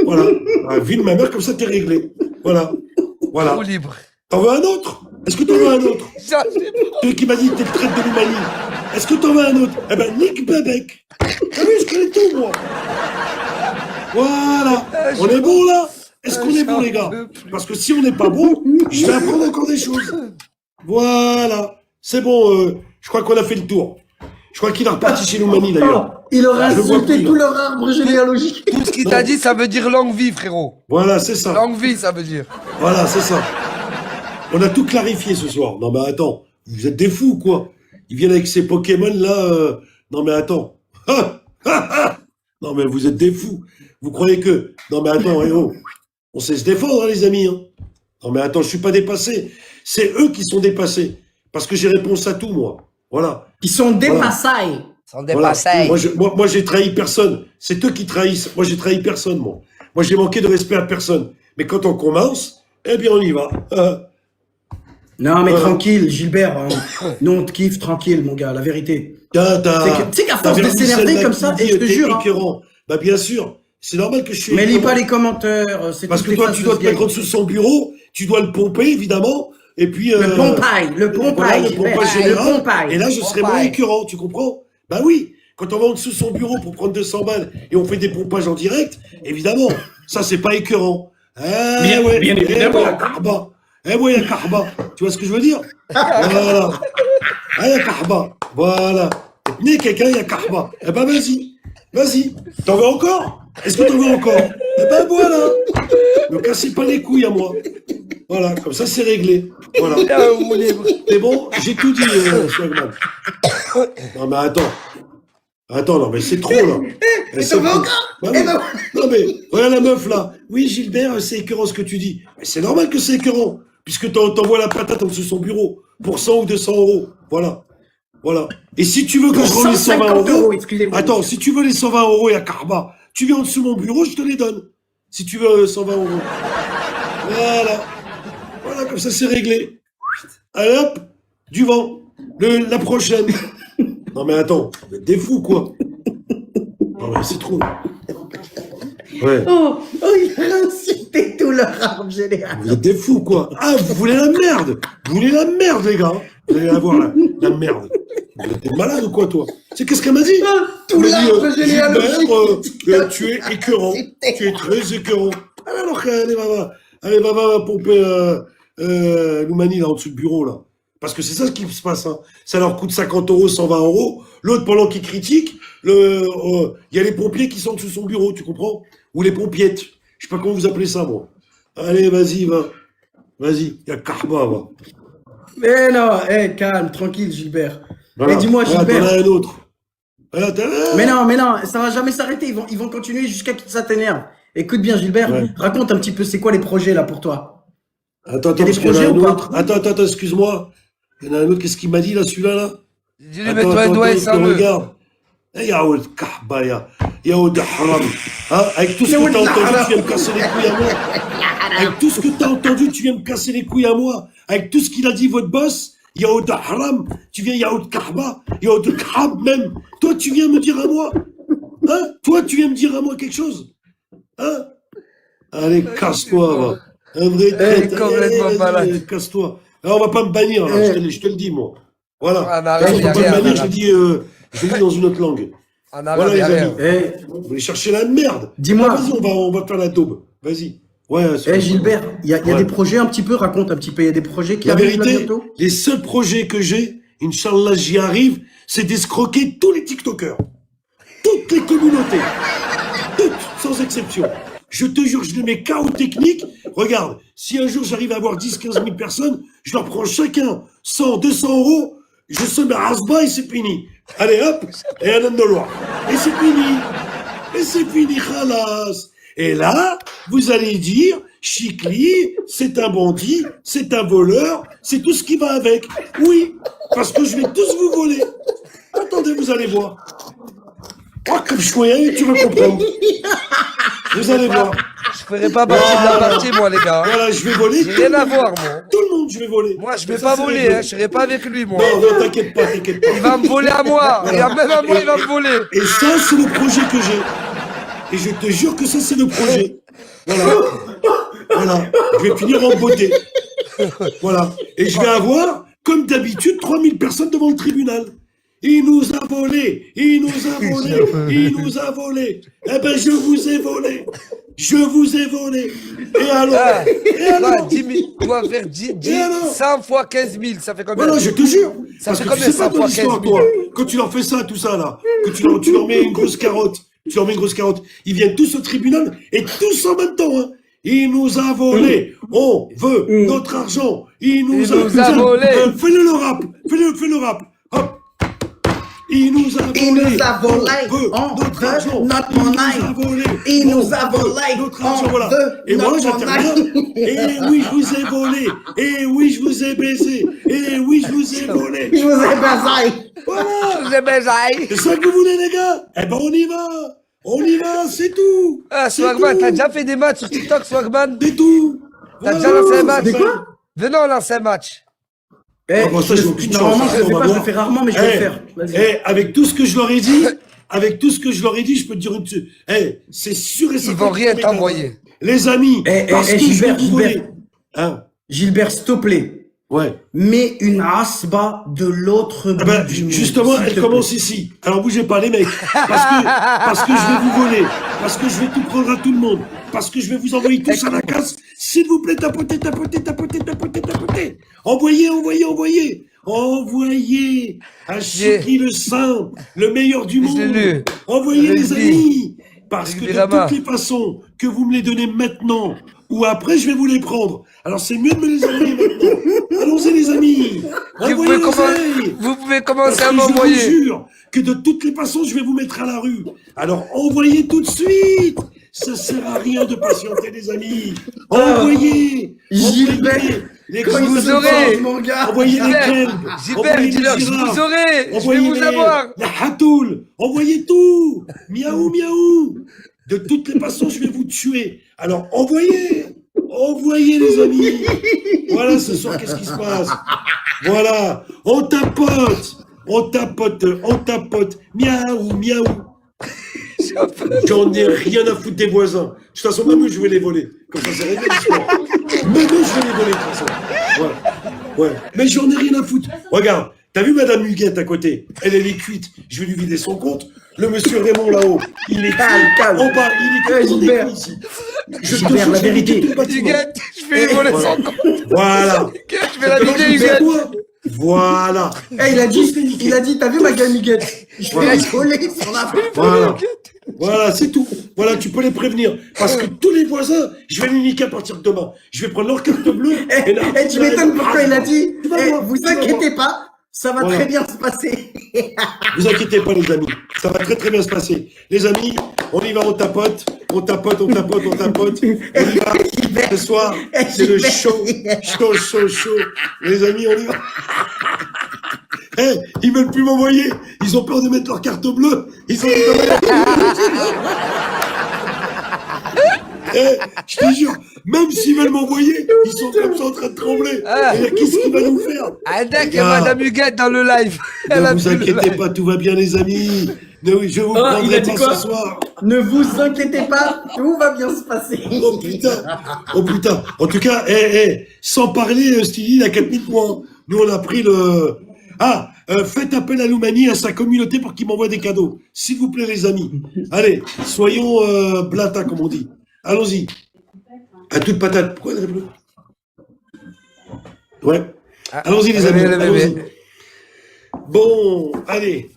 Voilà, ah, vie de ma mère, comme ça t'es réglé. Voilà, voilà. Roue libre. T'en veux un autre? Est-ce que t'en veux un autre? Ça, c'est bon. Celui qui m'a dit que t'es le traître de l'Oumanie. Est-ce que t'en veux un autre? Eh ben, Nick Babek. Ah oui, je connais tout, moi. Voilà. On est bon, là? Est-ce qu'on est bon, les gars? Parce que si on n'est pas bon, je vais apprendre encore des choses. Voilà. C'est bon, Je crois qu'on a fait le tour. Je crois qu'il est reparti chez Loumani, d'ailleurs. Il aura Je le vois insulté plus, tout là. leur arbre généalogique. Tout ce qu'il t'a dit, ça veut dire longue vie, frérot. Voilà, c'est ça. Longue vie, ça veut dire. Voilà, c'est ça. On a tout clarifié ce soir. Non, mais attends, vous êtes des fous, quoi. Ils viennent avec ces Pokémon, là. Non, mais attends. Non, mais vous êtes des fous. Vous croyez que... Non, mais attends, oh. On sait se défendre, hein, les amis. Hein. Non, mais attends, je suis pas dépassé. C'est eux qui sont dépassés. Parce que j'ai réponse à tout, moi. Voilà. Ils sont dépassés. Sans Voilà. dépasser. Moi, j'ai trahi personne. C'est eux qui trahissent. Moi, j'ai trahi personne, moi. Moi, j'ai manqué de respect à personne. Mais quand on commence, eh bien, on y va. Non, mais tranquille, Gilbert. Hein. Nous, on te kiffe, tranquille, mon gars, la vérité. Tu sais qu'à force de s'énerver comme ça, et je te jure. Hein. Écœurant. Bah, bien sûr. C'est normal que je suis Mais lis écœurant. pas les commentaires. C'est Parce toutes que les toi, faces tu de dois ce te mettre gars. en dessous de son bureau, tu dois le pomper, évidemment, et puis... Le pompaille, le voilà, pompaille, le Gilbert. pompage Le général. pompaille. Et là, je serais moins écœurant, tu comprends? Bah oui, quand on va en dessous de son bureau pour prendre 200 balles et on fait des pompages en direct, évidemment, ça, c'est pas écœurant. Bien évidemment. Eh, ouais, Karba. Eh ouais, il y a Karba. Tu vois ce que je veux dire? Voilà. Ah, il y a Karba. Voilà. Tenez quelqu'un, il y a Karba. Eh ben, vas-y. Vas-y. T'en veux encore? Est-ce que t'en veux encore? Eh ben, voilà. Ne cassez pas les couilles à moi. Voilà, comme ça, c'est réglé. Voilà. C'est bon, j'ai tout dit, Swagman. Non, mais attends. Attends, non, mais c'est trop, là. Et t'en veux encore? Bah oui. Non, mais, regarde la meuf, là. Oui, Gilbert, c'est écœurant ce que tu dis. Mais c'est normal que c'est écœurant, puisque t'envoies la patate en dessous de son bureau, pour 100 ou 200 euros. Voilà. Voilà. Et si tu veux que je rende les 120 euros, excusez-moi. attends, si tu veux les 120 euros, il y a Karba. Tu viens en dessous de mon bureau, je te les donne. Si tu veux 120 euros. Voilà. Voilà, comme ça, c'est réglé. Allez, hop, du vent. La prochaine. Non, mais attends, vous êtes des fous, quoi. Non, mais c'est trop. Ouais. Oh, il a insulté tout leur arbre généalogique. Vous êtes des fous, quoi. Ah, vous voulez la merde. Vous voulez la merde, les gars. Vous allez la voir, la merde. Vous êtes malade ou quoi, toi? C'est qu'est-ce qu'elle m'a dit? Tout Elle m'a dit, l'arbre généalogique. Gilbert, tu es écœurant. Tu es très écœurant. Alors, allez, va pomper Loumani, là, en dessous du bureau, là. Parce que c'est ça ce qui se passe, hein. Ça leur coûte 50 euros, 120 euros. L'autre, pendant qu'il critique, il y a les pompiers qui sont sous son bureau, tu comprends? Ou les pompiettes. Je sais pas comment vous appelez ça, moi. Allez, vas-y, va. Vas-y, il y a Karma, va. Mais non, calme, tranquille, Gilbert. Voilà. Mais dis-moi, Voilà, Gilbert. t'en as un autre. Voilà, Mais non, ça va jamais s'arrêter. Ils vont continuer jusqu'à ce que ça t'énerve. Écoute bien, Gilbert, Ouais. raconte un petit peu, c'est quoi les projets là pour toi? Attends, Il y a des parce qu'il y en a projets un ou pas? autre. Attends, excuse-moi. Il y en a un autre, qu'est-ce qu'il m'a dit, là, celui-là, là? Dis-lui, mets-toi un doigt et ça me. Regarde. Eh, Yaoud Kahba, Yaoud Haram. Hein, avec tout ce que t'as entendu, tu viens me casser les couilles à moi. Avec tout ce que t'as entendu, tu viens me casser les couilles à moi. Avec tout ce qu'il a dit, votre boss, Yaoud Haram, tu viens Yaoud Kahba, Yaoud Khab même. Toi, tu viens me dire à moi. Hein? Toi, tu viens me dire à moi quelque chose. Hein? Allez, casse-toi, va. Un vrai traître. complètement Allez, malade. vas-y, casse-toi. Alors, on va pas me bannir, là. Je te le dis, moi. Voilà. Ah, mais arrête, On y a va pas rien, me bannir, arrête. je le dis dans une autre langue. En Voilà, arabe, les y a amis. rien. Vous voulez chercher la merde? Dis-moi. Ah, vas-y, on va faire la daube. Vas-y. Ouais, Gilbert, il y a Ouais. des projets un petit peu, raconte un petit peu, il y a des projets qui La arrivent là vérité, bientôt? les seuls projets que j'ai, Inch'Allah, j'y arrive, c'est d'escroquer tous les TikTokers. Toutes les communautés. Toutes, sans exception. Je te jure, je les mets KO technique. Regarde, si un jour j'arrive à avoir 10-15 000 personnes, je leur prends chacun 100, 200 euros, je somme à Rasba et c'est fini. Allez hop, et un homme de loi. Et c'est fini. Et c'est fini, khalas. Et là, vous allez dire, Chikli, c'est un bandit, c'est un voleur, c'est tout ce qui va avec. Oui, parce que je vais tous vous voler. Attendez, vous allez voir. Oh, comme je suis, tu vas comprendre. Vous allez voir. Je ferai pas partie de la partie, moi, les gars. Voilà, je vais voler. J'ai rien à voir, moi. Tout le monde, je vais voler. Moi, je vais Ça, pas c'est voler, réglé. hein. Je serai pas avec lui, moi. Non, non, t'inquiète pas, t'inquiète pas. Il va me voler à moi. Et même à moi, il va me voler. Et ça, c'est le projet que j'ai. Et je te jure que ça, c'est le projet. Voilà. Voilà. Je vais finir en beauté. Voilà. Et je vais avoir, comme d'habitude, 3000 personnes devant le tribunal. Il nous a volé, il nous a volé, il nous a volé. Eh ben, je vous ai volé. Je vous ai volé. Et alors? Ah, Et alors? 10 000, tu vas faire 10, Et alors 100 fois 15 000, ça fait combien? Voilà, je te jure. Ça Parce fait que tu combien, sais pas 100 ton fois histoire, 15 000? toi. Quand tu leur fais ça, tout ça, là, que tu leur mets une grosse carotte, ils viennent tous au tribunal, et tous en même temps, hein. Il nous a volé. On veut notre argent. Il nous a nous a volé. Fais-le le rap. Fais le rap. Hop. Il nous a volé. Il nous a volé. On veut notre argent. notre Il nous monnaie. a volé. Il On nous a veut volé. notre argent, On voilà. veut Et moi, notre j'interviens. monnaie. Et oui, je vous ai volé. Et oui, je vous ai baisé. Et oui, je vous ai volé. Je vous ai baisé. Voilà. J'ai besoin. C'est ça que vous voulez, les gars? Eh ben, on y va. On y va, c'est tout. Ah, C'est Swagman, tout. t'as déjà fait des matchs sur TikTok, Swagman? C'est tout. T'as Voilà. déjà lancé un match? Des quoi? Venez, on lance un match. Eh, Ah bon, ça, j'ai aucune normalement, chance. je le fais On va pas, je le voir. fais rarement, mais je vais Eh, le faire. Vas-y. avec tout ce que je leur ai dit, je peux te dire une chose. C'est sûr et certain. Ils vont rien que- t'envoyer. Les amis, parce que je vais Gilbert, vous voler. Gilbert. Hein? Gilbert, s'il te plaît, Ouais. mets une asba de l'autre Ah bout ben, du monde, justement, s'il elle te commence plaît. ici. Alors bougez pas, les mecs. Parce que je vais vous voler. Parce que je vais tout prendre à tout le monde. Parce que je vais vous envoyer tous à la casse. S'il vous plaît, tapotez. Envoyez. Envoyez à Chiki le Saint, le meilleur du Je l'ai monde. lu. Envoyez les Vas-y. amis. Parce que de Évidemment. toutes les façons que vous me les donnez maintenant ou après, je vais vous les prendre. Alors c'est mieux de me les envoyer maintenant. Allons-y les amis. Vous pouvez commencer à Parce que je vous m'envoyer. jure que de toutes les façons, je vais vous mettre à la rue. Alors envoyez tout de suite. Ça sert à rien de patienter, les amis. Envoyez. Gilbert, Envoyez. Les Quand grands il se Vous aurez- passe, mon gars. Envoyez les Gilbert, kelbs. Gilbert, Envoyez dis-leur, les je girafes. vous aurai. Je vais Envoyez vous avoir. la hatoul. Envoyez tout. Miaou, miaou. De toutes les façons, je vais vous tuer. Alors envoyez. Envoyez les amis. Voilà ce soir, qu'est-ce qui se passe? Voilà. On tapote. Miaou. J'en ai rien à foutre des voisins. De toute façon, même eux, je vais les voler. Comme ça, c'est réglé l'histoire. Même eux, je vais les voler, de toute façon. Ouais. Mais j'en ai rien à foutre. Regarde, t'as vu Madame Huguette à côté? Elle est cuite. Je vais lui vider son compte. Le monsieur Raymond là-haut, il est Calme. en bas, il est cuit. On est Gilbert. cuit ici. Je te Gilbert, jure, la je vais vérité. niquer tout le bâtiment. Huguette, je vais voler Voilà. son compte. Voilà. Huguette, je vais la Alors, vider, je fais Huguette. quoi? Voilà. Eh, il a dit, t'as vu ma gamiguette? Je vais Voilà. la coller sur la Voilà, c'est tout. Voilà, tu peux les prévenir. Parce que tous les voisins, je vais les niquer à partir de demain. Je vais prendre leur carte bleue. Eh, tu m'étonnes pourquoi il a dit, Tu vas voir, vous tu vas inquiétez pas, ça va Voilà. très bien se passer. Vous inquiétez pas, les amis. Ça va très bien se passer. Les amis, on y va, on tapote. On y va. Ce soir, c'est le show. Les amis, on y va. Eh, ils veulent plus m'envoyer. Ils ont peur de mettre leur carte bleue. Ils ont Eh, je te jure, même s'ils veulent m'envoyer, ils sont comme ça en train de trembler. Ah. Et qu'est-ce qu'il va nous faire? Ah, d'accord, Gars. Madame Huguette dans le live. Elle Ne a vous vu le inquiétez live. pas, tout va bien, les amis. Je vous il a prendrai dit pas quoi ce soir. Ne vous inquiétez pas, tout va bien se passer. Oh putain. En tout cas, sans parler, Stili, il a 4000 points. Nous, on a pris le... faites appel à l'Oumani, à sa communauté pour qu'il m'envoie des cadeaux. S'il vous plaît, les amis. Allez, soyons blata, comme on dit. Allons-y. À toute patate. Pourquoi elle est bleue? Ouais. Allons-y, les amis. le bébé. Allons-y. Bon, allez.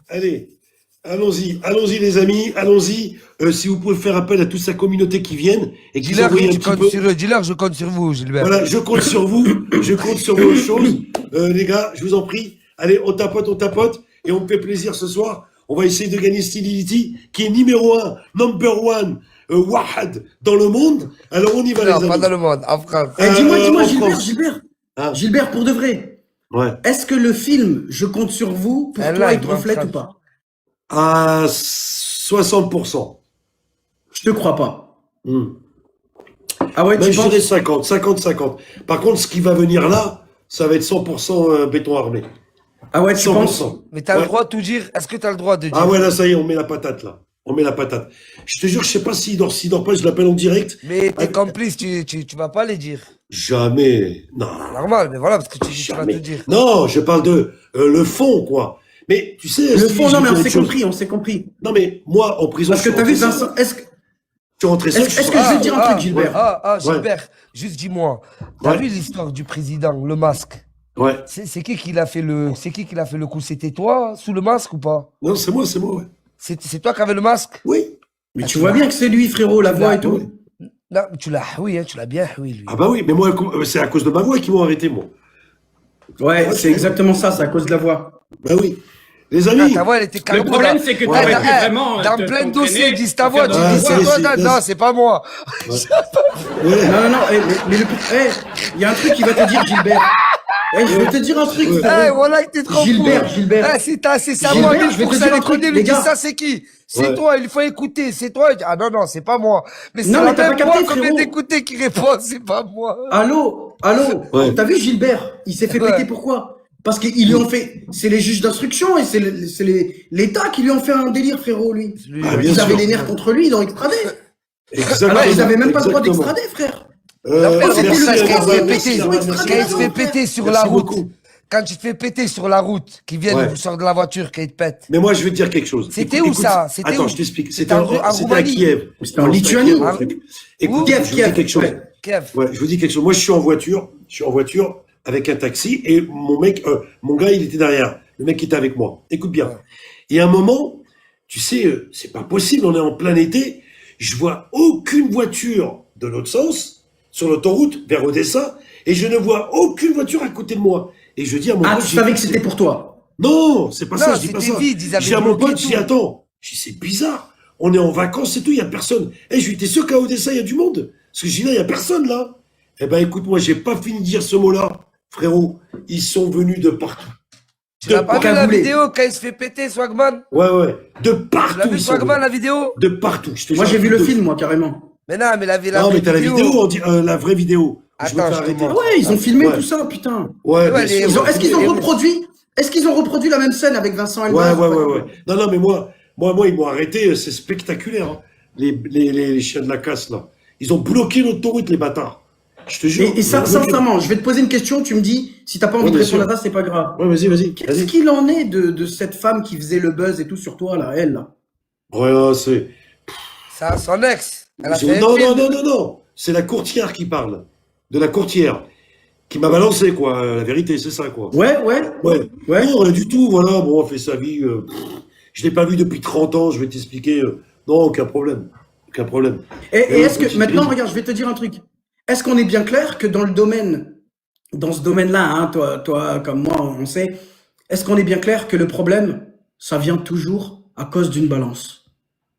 Allons-y, les amis. Allons-y. Si vous pouvez faire appel à toute sa communauté qui viennent et qui Dis-leur envoient un que tu petit comptes peu. sur eux. Dis-leur, je compte sur vous, Gilbert. Voilà, je compte sur vous. Je compte sur vos choses. Les gars, je vous en prie. Allez, on tapote. Et on me fait plaisir ce soir. On va essayer de gagner Stylility, qui est number one, Wahad dans le monde. Alors, on y va, les Non, amis. pas dans le monde, en France. Eh, dis-moi, en Gilbert, France. Ah. Gilbert, pour de vrai, Ouais. est-ce que le film Je compte sur vous, pour Elle toi, là, il te il doit reflète me ou pas? À 60%. Je te crois pas. Hmm. Ah ouais, Même tu je penses? dirais 50. Par contre, ce qui va venir là, ça va être 100% béton armé. Ah ouais, tu penses? 100%. Mais t'as Ouais. le droit de tout dire. Est-ce que t'as le droit de dire? Ah ouais, là, ça y est, on met la patate, là. Je te jure, je sais pas s'il dort pas, je l'appelle en direct. Mais t'es complice, tu vas pas les dire. Jamais. Non. Normal, mais voilà, parce que tu vas Jamais. tout dire. Non, je parle de le fond, quoi. Mais tu sais, Le si fond, je non, mais dis on quelque s'est chose- compris, on s'est compris. Non, mais moi, en prison, Parce que je t'as suis vu, rentré Vincent, est-ce que... Tu rentrais seul. Est-ce que je vais te dire un truc, Gilbert? Gilbert, juste dis-moi. T'as Ouais. vu l'histoire du président, le masque? Ouais. C'est qui qui l'a fait le coup? C'était toi, sous le masque ou pas? Non, c'est moi, ouais. C'est toi qui avais le masque? Oui. Mais tu vois bien que c'est lui, frérot, la voix et Ouais. tout. Non, tu l'as bien, oui, lui. Ah bah oui, mais moi, c'est à cause de ma voix qu'ils m'ont arrêté, moi. Ouais, c'est exactement ça, c'est à cause de la voix. Bah oui. Les Ah, amis. ta voix, elle était Le carrément problème, dans- c'est que Ouais, t'aurais ouais. pu vraiment. dans te- plein de t'entraîner, dossiers, ils disent ta faire voix, de tu la dis Ouais, c'est c'est- toi, c'est- non, c'est pas moi. Ouais. Non, non, mais il y a un truc qui va te dire, Gilbert. Je vais te dire un truc, Eh, frérot. voilà que t'es trop Gilbert, fou. Gilbert. Eh, c'est ça, Gilbert, moi, je vais te dire un truc, lui les dis gars. ça, c'est qui? C'est Ouais. toi, il faut écouter, c'est toi. Ah non, non, c'est pas moi. Mais c'est Non, la mais t'as même pas voix capté, qu'on vient frérot. d'écouter qui répond, c'est pas moi. Allô, Ouais. t'as vu Gilbert? Il s'est fait Ouais. péter pourquoi? Parce qu'ils lui ont fait, c'est les juges d'instruction et c'est l'État qui lui ont fait un délire, frérot, lui. Ah, bien Ils sûr. avaient les nerfs contre lui, ils l'ont extradé. Exactement. Alors ils avaient même pas le droit Exactement. d'extrader, frère. Après, le c'était reportage le quand il se fait gars, péter, ils ont extradé quand il se fait l'autre, péter sur Merci la route, beaucoup. quand tu te fais péter sur la route, qui viennent Ouais. vous sortent de la voiture, qui te pètent. Mais moi, je vais te dire quelque chose. C'était Écoute, où, ça? C'était Attends, où? je t'explique. C'était en C'était à Roumanie. Kiev. C'était en Non, Lituanie. Kiev, Ah, le truc. où? Écoute, Kiev, je vous dis quelque chose. ouais. Kev. Ouais, je vous dis quelque chose. Moi, je suis en voiture avec un taxi et mon gars, il était derrière. Le mec qui était avec moi. Écoute bien. Ouais. Et à un moment, tu sais, c'est pas possible. On est en plein été. Je vois aucune voiture de l'autre sens sur l'autoroute vers Odessa et je ne vois aucune voiture à côté de moi. Et je dis à mon Ah, pote, tu savais que c'était pour toi. non, c'est pas Non, ça, je dis pas c'était ça. vide, ils avaient Je dis à mon bloqué pote, je dis tout. attends, je dis c'est bizarre. On est en vacances et tout, il y a personne. Et je lui dis t'es sûr qu'à Odessa il y a du monde? Parce que je dis là, il y a personne là. Eh ben écoute, moi j'ai pas fini de dire ce mot-là, frérot. Ils sont venus de partout. Tu l'as pas vu la Cagoulé. vidéo quand il se fait péter, Swagman? Ouais. De Tu l'as partout vu, ils sont Swagman, venus. la vidéo? De partout. Je te Moi, jure, j'ai vu le de- film, moi, carrément. Mais non, mais la Non, vraie mais t'as la vidéo, on dit, la vraie vidéo. Je me Attends, fais je te arrêter. montre. Ouais, ils ont filmé Ouais. tout ça, putain. Ouais, Ouais, bien les- sûr. Est-ce qu'ils ont Et- reproduit? Est-ce qu'ils ont reproduit la même scène avec Vincent Elbaz? Ouais. Non, mais moi, ils m'ont arrêté, c'est spectaculaire. Hein. Les chiens de la casse, là. Ils ont bloqué l'autoroute, les bâtards. Je te jure. Et ça, Ils ont bloqué- sincèrement, je vais te poser une question, tu me dis, si t'as pas envie Ouais, de bien répondre sûr. à ça, c'est pas grave. Ouais, vas-y. Qu'est-ce qu'il en est de cette femme qui faisait le buzz et tout sur toi, là, elle, là? Ouais, c'est. Ça, son ex. Elle a fait un Non, film. non. C'est la courtière qui parle. De la courtière. Qui m'a balancé, quoi. La vérité, c'est ça, quoi. Ouais. Ouais. Non, rien du tout, voilà. Bon, on fait sa vie. Je l'ai pas vu depuis 30 ans, je vais t'expliquer. Non, aucun problème. Et est-ce que, petite maintenant, crise. regarde, je vais te dire un truc. Est-ce qu'on est bien clair que dans ce domaine-là, hein, toi, comme moi, on sait, est-ce qu'on est bien clair que le problème, ça vient toujours à cause d'une balance?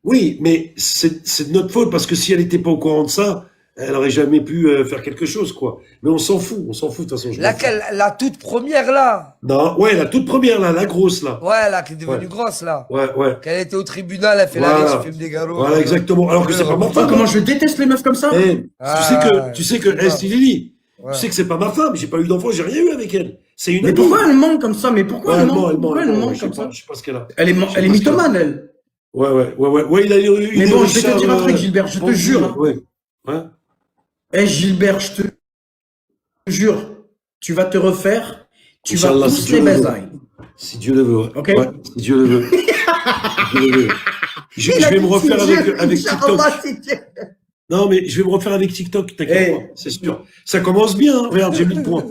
Oui, mais c'est de notre faute, parce que si elle était pas au courant de ça, elle aurait jamais pu faire quelque chose, quoi. Mais on s'en fout, de toute façon. je m'en Laquelle? La toute première, là. fous. Non, ouais, la toute première, là, la grosse, là. Ouais, là, qui est devenue Ouais. grosse, là. Ouais. Quand elle était au tribunal, elle fait Voilà. la riche, fume des galops. Voilà, exactement. Alors que c'est pas ma Enfin, femme. comment je déteste les meufs comme ça? Eh, tu sais que, je sais pas. Stilili, Ouais. tu sais que c'est pas ma femme, j'ai pas eu d'enfant, j'ai rien eu avec elle. C'est une Mais amie. pourquoi elle ment comme ça? Mais pourquoi Ouais, elle elle ment, ment? elle ment, Pourquoi elle elle ment, ment je comme sais pas, ça? je sais pas ce qu'elle a. Elle est Je sais pas ce mythomane, elle. Ouais, il a eu Mais une bon, je vais te Richard, dire un truc, Gilbert, je te Bondy, jure, hein. Ouais. Ouais. Eh, Gilbert, je te jure, tu vas te refaire, tu vas Inch'Allah, si tous Dieu les le veut. baiser. Si Dieu le veut, ouais. Ok. Ouais, si Dieu le veut. Si Dieu le veut. Je vais me refaire avec TikTok. Non, mais je vais me refaire avec TikTok, t'inquiète Eh. pas, c'est sûr. Ça commence bien, hein. Regarde, j'ai 1000 points.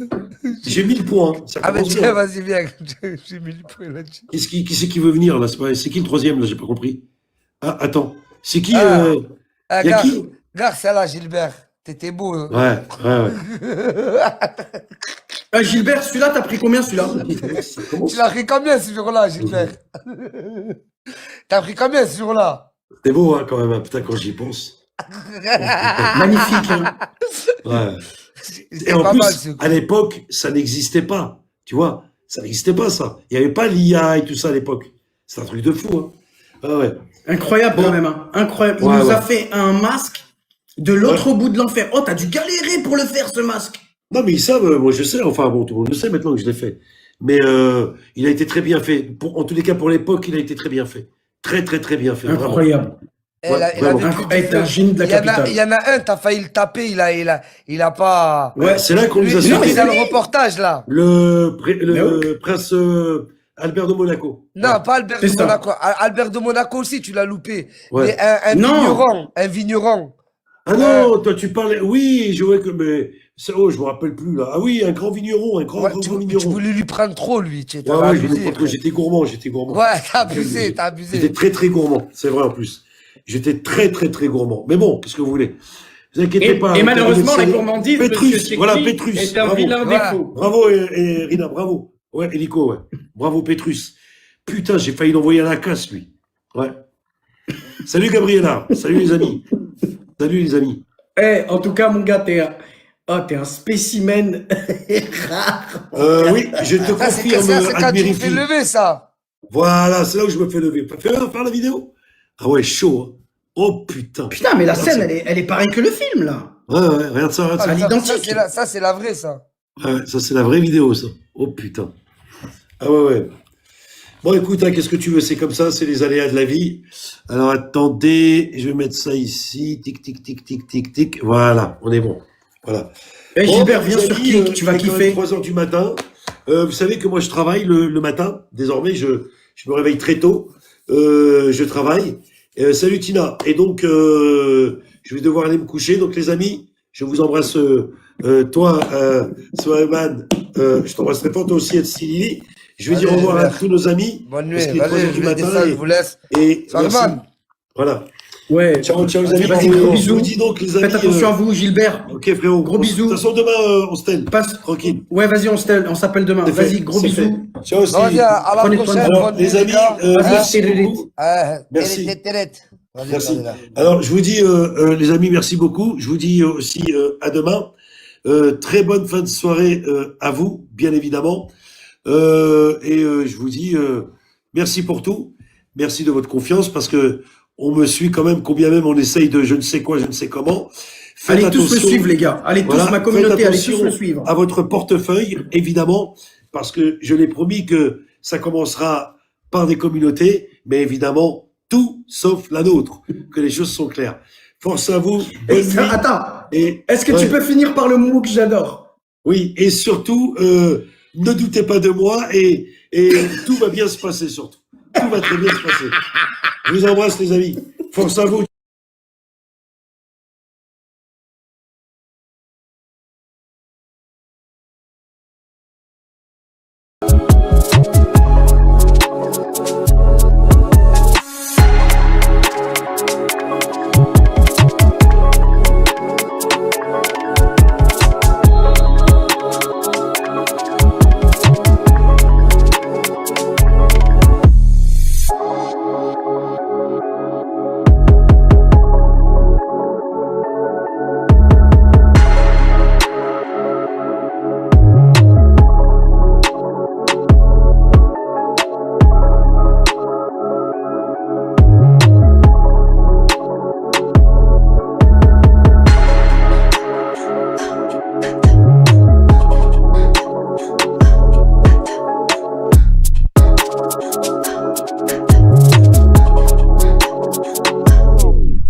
J'ai 1000 points, hein. Ça Ah, mais commence tiens, bien. vas-y, viens. J'ai mis le point là-dessus. Qui c'est qui veut venir, là? C'est qui le troisième, là? J'ai pas compris. Ah, attends. C'est qui, Ah. Ah, y a gars, qui? gars, celle-là, Gilbert. T'étais beau, hein. Ouais. Gilbert, celui-là, t'as pris combien, celui-là? Ça commence. Tu l'as pris combien ce jour-là, Gilbert? T'as pris combien ce jour-là? C'est beau, hein, quand même, hein. Putain, quand j'y pense. Magnifique, hein. Ouais. Et C'est en pas plus, mal, ce coup. à l'époque, ça n'existait pas. Tu vois, ça n'existait pas, ça. Il n'y avait pas l'IA et tout ça à l'époque. C'est un truc de fou, hein. Ah ouais. Incroyable, Bon. quand même, hein. Incroyable. Il Ouais, nous a ouais. fait un masque de l'autre bout de l'enfer. Oh, t'as dû galérer pour le faire, ce masque. Non, mais ils savent, moi je sais, enfin bon, tout le monde le sait maintenant que je l'ai fait. Mais il a été très bien fait. En tous les cas, pour l'époque, il a été très bien fait. Très bien fait. vraiment. Incroyable. Elle a vraiment. vécu du Incroyable, t'es un feu. génie de la Il y en a- capitale. Il y en a un, t'as failli le taper, il a pas. Ouais, c'est là qu'on Lui, nous a lui, non, mais il est sorti. dans le reportage, là. Le Mais prince Albert de Monaco. Non, Ouais. pas Albert C'est de ça. Monaco. Albert de Monaco aussi, tu l'as loupé. Ouais. Mais un Non. vigneron, un vigneron. Ah non, toi tu parlais. Oui, je vois que. Mais... Oh, je me rappelle plus là. Ah oui, un grand vigneron, un grand, Ouais, grand, tu grand tu vigneron. voulais lui prendre trop, lui. Ouais, T'avais ouais, je voulais abusé. pas trop. Frère. J'étais gourmand, j'étais gourmand. Ouais, t'as abusé, t'as J'étais abusé. très très gourmand, c'est vrai en plus. J'étais très très très gourmand. Mais bon, qu'est-ce que vous voulez? Vous inquiétez pas. Et malheureusement, la Pétrus, gourmandise, monsieur Pétrus, voilà, Chekri, Pétrus. est un Bravo. vilain Voilà. défaut. Bravo, et Rina, bravo. Ouais, et Nico, ouais. Bravo, Pétrus. Putain, j'ai failli l'envoyer à la casse, lui. Ouais. Salut, Gabriela. Salut, les amis. Salut, les amis. En tout cas, mon gars, t'es un spécimen rare. Oui, je te Ça, c'est confirme, ça, c'est quand tu me Admirifi. fais lever, ça. Voilà, c'est là où je me fais lever. Fais-le faire la vidéo. Ah ouais, chaud. Hein. Oh putain. Putain, mais la Ah, scène, c'est- elle est pareille que le film, là. Ouais, ouais, regarde ça, regarde Ah, ça. À ça, l'identique. ça, c'est la vraie, ça. Ouais, ça, c'est la vraie vidéo, ça. Oh putain. Ah ouais, ouais. Bon, écoute, hein, qu'est-ce que tu veux? C'est comme ça, c'est les aléas de la vie. Alors, attendez, je vais mettre ça ici. Tic, tic, tic, tic, tic, tic. Voilà, on est bon. Voilà. Eh, Bon, Gilbert, les viens sur amis, Kik, tu vas il est quand même kiffer. 3 heures du matin. Vous savez que moi, je travaille le matin. Désormais, je me réveille très tôt. Je travaille. Salut Tina. Et donc, je vais devoir aller me coucher. Donc, les amis, je vous embrasse. Toi, Sohaman, je t'embrasse très fort. Toi aussi, Edstili. Je vais Allez, dire au revoir à Gilbert. tous nos amis. Bonne Parce nuit. qu'il est 3 heures Allez, du je vais dire matin. ça, je vous laisse. Et merci. Salman. Voilà. Ouais. Ciao, ciao les Vas-y, amis. vas-y, Je gros vous bisous. dis donc, les amis. Faites attention à vous, Gilbert. Ok, frérot. Gros bisous. De toute façon, demain, on se telle. Passe. Tranquille. Ouais, vas-y, on s'appelle demain. C'est fait, Vas-y, gros c'est bisous. fait. Ciao, Bon, vas-y, Stevie. à la Prenez soin de prochaine. vous. Alors, Bonne les nuit, amis, gars. merci Merci. beaucoup. Merci. Merci. Vas-y, Merci. vas-y, là. Alors, je vous dis, les amis, merci beaucoup. Je vous dis aussi à demain. Très bonne fin de soirée à vous, bien évidemment. Je vous dis merci pour tout. Merci de votre confiance parce que on me suit quand même, combien même on essaye de je ne sais quoi, je ne sais comment. Faites Allez tous me attention. suivre, les gars. Allez tous, Voilà, ma communauté, faites allez tous attention me suivre. à votre portefeuille, évidemment, parce que je l'ai promis que ça commencera par des communautés, mais évidemment, tout sauf la nôtre, que les choses sont claires. Force à vous, bonne nuit. Attends, Et, est-ce que ouais, tu peux finir par le mot que j'adore? oui, et surtout, ne doutez pas de moi et tout va bien se passer surtout. Tout va très bien se passer. Je vous embrasse les amis. Force à vous.